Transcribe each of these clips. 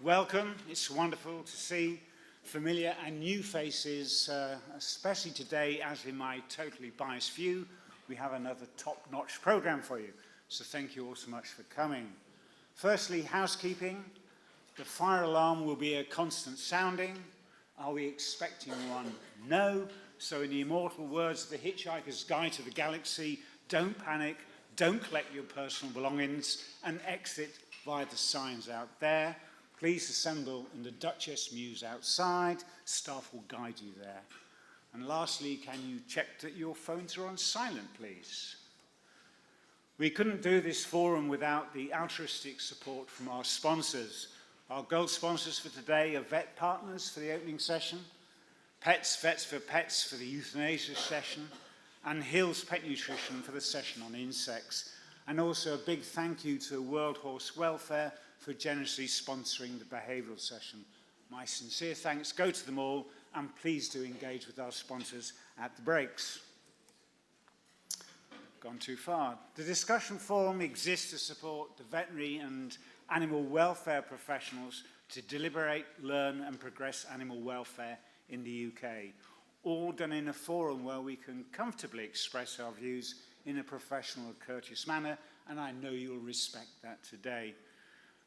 Welcome. It's wonderful to see familiar and new faces, especially today, as in my totally biased view, we have another top-notch program for you. So thank you all so much for coming. Firstly, housekeeping. The fire alarm will be a constant sounding. Are we expecting one? No. So in the immortal words of the Hitchhiker's Guide to the Galaxy, don't panic, don't collect your personal belongings, and exit via the signs out there. Please assemble in the Duchess Mews outside. Staff will guide you there. And lastly, can you check that your phones are on silent, please? We couldn't do this forum without the altruistic support from our sponsors. Our gold sponsors for today are Vet Partners for the opening session, Vets for Pets for the euthanasia session, and Hill's Pet Nutrition for the session on insects. And also a big thank you to World Horse Welfare for generously sponsoring the behavioural session. My sincere thanks go to them all, and please do engage with our sponsors at the breaks. Gone too far. The discussion forum exists to support the veterinary and animal welfare professionals to deliberate, learn and progress animal welfare in the UK, all done in a forum where we can comfortably express our views in a professional and courteous manner, and I know you'll respect that today.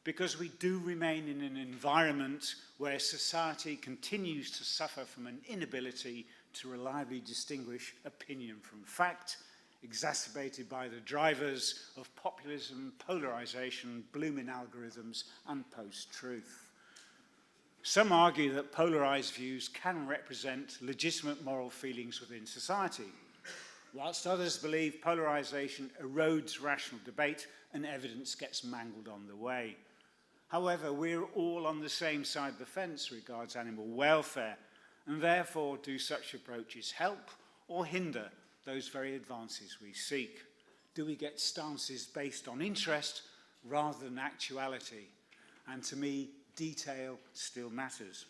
Because we do remain in an environment where society continues to suffer from an inability to reliably distinguish opinion from fact, exacerbated by the drivers of populism, polarization, blooming algorithms, and post-truth. Some argue that polarized views can represent legitimate moral feelings within society, whilst others believe polarization erodes rational debate and evidence gets mangled on the way. However, we're all on the same side of the fence regards animal welfare, and therefore do such approaches help or hinder those very advances we seek? Do we get stances based on interest rather than actuality? And to me, detail still matters.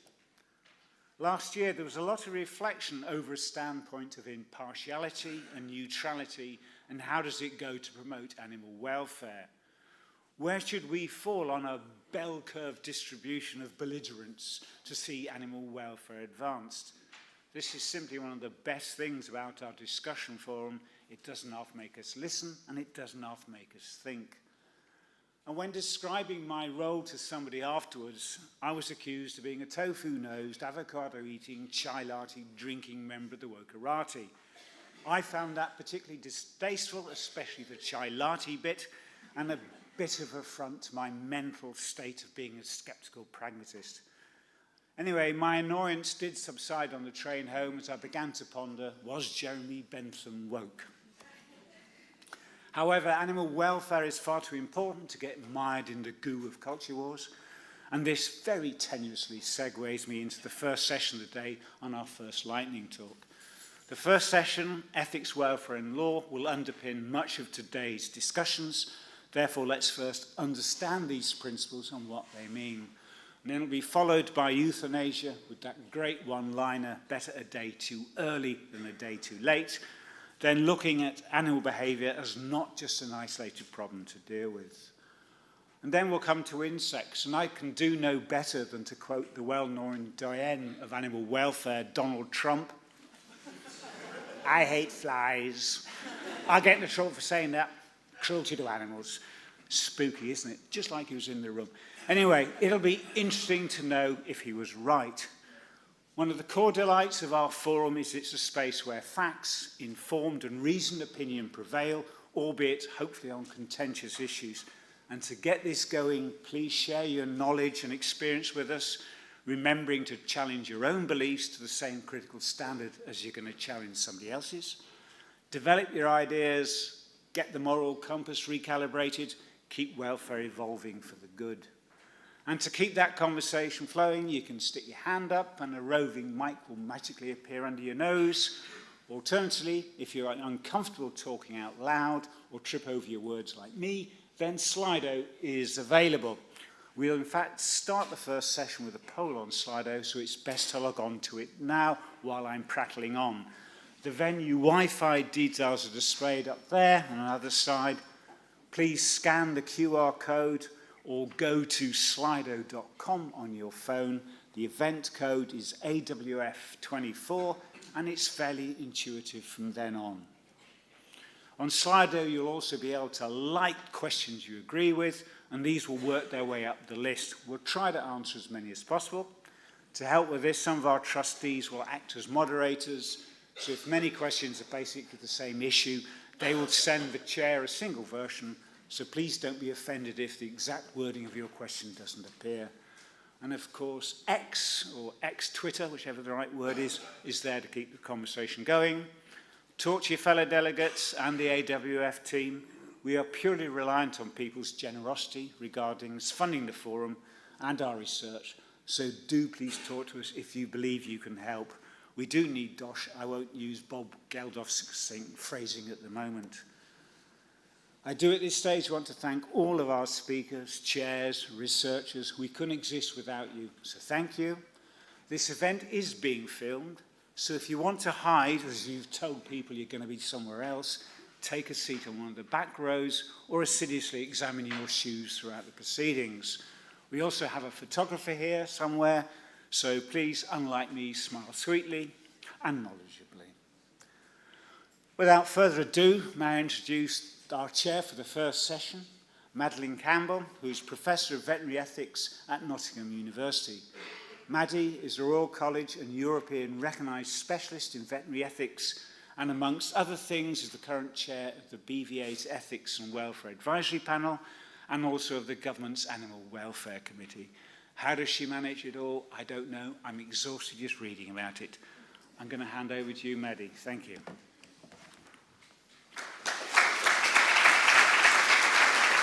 Last year, there was a lot of reflection over a standpoint of impartiality and neutrality, and how does it go to promote animal welfare? Where should we fall on a bell curve distribution of belligerence to see animal welfare advanced? This is simply one of the best things about our discussion forum. It doesn't half make us listen, and it doesn't half make us think. And when describing my role to somebody afterwards, I was accused of being a tofu-nosed, avocado-eating, chai latte drinking member of the wokerati. I found that particularly distasteful, especially the chai latte bit, and a bit of affront to my mental state of being a sceptical pragmatist. Anyway, my annoyance did subside on the train home as I began to ponder, was Jeremy Bentham woke? However, animal welfare is far too important to get mired in the goo of culture wars, and this very tenuously segues me into the first session of the day on our first lightning talk. The first session, Ethics, Welfare and Law, will underpin much of today's discussions. Therefore, let's first understand these principles and what they mean. And then it'll be followed by euthanasia with that great one-liner, better a day too early than a day too late. Then looking at animal behaviour as not just an isolated problem to deal with. And then we'll come to insects, and I can do no better than to quote the well-known doyen of animal welfare, Donald Trump. I hate flies. I get into trouble for saying that. Cruelty to animals. Spooky, isn't it? Just like he was in the room. Anyway, it'll be interesting to know if he was right. One of the core delights of our forum is it's a space where facts, informed and reasoned opinion prevail, albeit hopefully on contentious issues. And to get this going, please share your knowledge and experience with us, remembering to challenge your own beliefs to the same critical standard as you're going to challenge somebody else's. Develop your ideas, get the moral compass recalibrated, keep welfare evolving for the good. And to keep that conversation flowing, you can stick your hand up and a roving mic will magically appear under your nose. Alternatively, if you're uncomfortable talking out loud or trip over your words like me, then Slido is available. We'll in fact start the first session with a poll on Slido, so it's best to log on to it now while I'm prattling on. The venue Wi-Fi details are displayed up there and on the other side. Please scan the QR code or go to slido.com on your phone. The event code is AWF24, and it's fairly intuitive from then on. On Slido, you'll also be able to like questions you agree with, and these will work their way up the list. We'll try to answer as many as possible. To help with this, some of our trustees will act as moderators, so if many questions are basically the same issue, they will send the chair a single version, so please don't be offended if the exact wording of your question doesn't appear. And of course, X, or X-Twitter, whichever the right word is there to keep the conversation going. Talk to your fellow delegates and the AWF team. We are purely reliant on people's generosity regarding funding the forum and our research, so do please talk to us if you believe you can help. We do need dosh. I won't use Bob Geldof's succinct phrasing at the moment. I do at this stage want to thank all of our speakers, chairs, researchers. We couldn't exist without you, so thank you. This event is being filmed, so if you want to hide, as you've told people you're going to be somewhere else, take a seat on one of the back rows or assiduously examine your shoes throughout the proceedings. We also have a photographer here somewhere, so please, unlike me, smile sweetly and knowledgeably. Without further ado, may I introduce our chair for the first session, Madeleine Campbell, who's Professor of Veterinary Ethics at Nottingham University. Maddie is a Royal College and European recognised specialist in veterinary ethics, and amongst other things is the current chair of the BVA's Ethics and Welfare Advisory Panel, and also of the government's Animal Welfare Committee. How does she manage it all? I don't know. I'm exhausted just reading about it. I'm going to hand over to you, Maddie. Thank you.